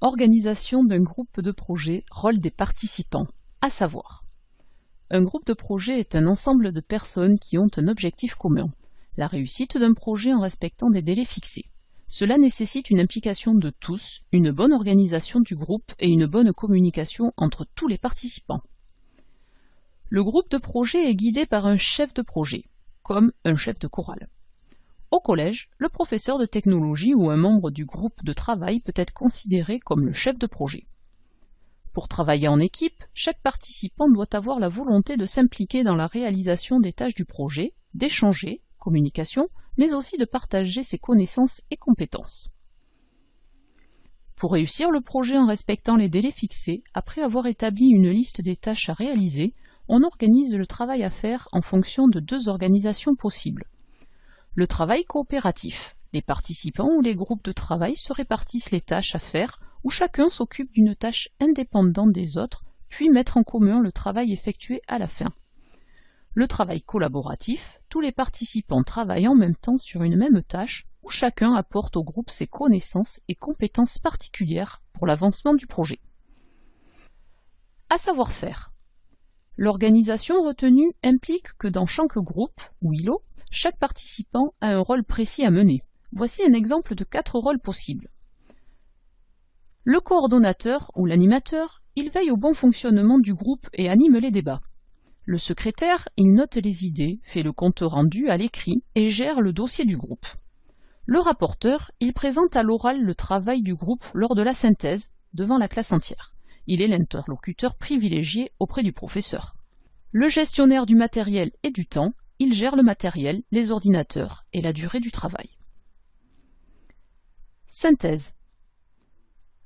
Organisation d'un groupe de projet, rôle des participants, à savoir. Un groupe de projet est un ensemble de personnes qui ont un objectif commun, la réussite d'un projet en respectant des délais fixés. Cela nécessite une implication de tous, une bonne organisation du groupe et une bonne communication entre tous les participants. Le groupe de projet est guidé par un chef de projet, comme un chef de chorale. Au collège, le professeur de technologie ou un membre du groupe de travail peut être considéré comme le chef de projet. Pour travailler en équipe, chaque participant doit avoir la volonté de s'impliquer dans la réalisation des tâches du projet, d'échanger, communication, mais aussi de partager ses connaissances et compétences. Pour réussir le projet en respectant les délais fixés, après avoir établi une liste des tâches à réaliser, on organise le travail à faire en fonction de deux organisations possibles. Le travail coopératif. Les participants ou les groupes de travail se répartissent les tâches à faire où chacun s'occupe d'une tâche indépendante des autres, puis mettre en commun le travail effectué à la fin. Le travail collaboratif. Tous les participants travaillent en même temps sur une même tâche où chacun apporte au groupe ses connaissances et compétences particulières pour l'avancement du projet. À savoir faire. L'organisation retenue implique que dans chaque groupe, ou îlot, chaque participant a un rôle précis à mener. Voici un exemple de 4 rôles possibles. Le coordonnateur ou l'animateur, il veille au bon fonctionnement du groupe et anime les débats. Le secrétaire, il note les idées, fait le compte rendu à l'écrit et gère le dossier du groupe. Le rapporteur, il présente à l'oral le travail du groupe lors de la synthèse devant la classe entière. Il est l'interlocuteur privilégié auprès du professeur. Le gestionnaire du matériel et du temps, il gère le matériel, les ordinateurs et la durée du travail. Synthèse.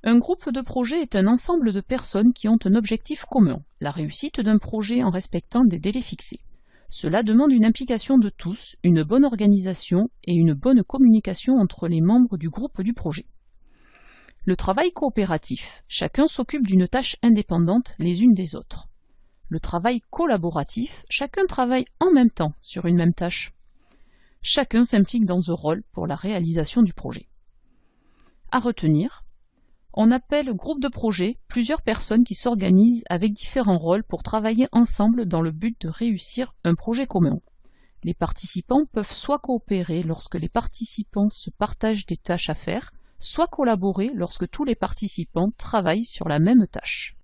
Un groupe de projet est un ensemble de personnes qui ont un objectif commun, la réussite d'un projet en respectant des délais fixés. Cela demande une implication de tous, une bonne organisation et une bonne communication entre les membres du groupe du projet. Le travail coopératif. Chacun s'occupe d'une tâche indépendante les unes des autres. Le travail collaboratif. Chacun travaille en même temps sur une même tâche. Chacun s'implique dans un rôle pour la réalisation du projet. À retenir, on appelle groupe de projet plusieurs personnes qui s'organisent avec différents rôles pour travailler ensemble dans le but de réussir un projet commun. Les participants peuvent soit coopérer lorsque les participants se partagent des tâches à faire, soit collaborer lorsque tous les participants travaillent sur la même tâche.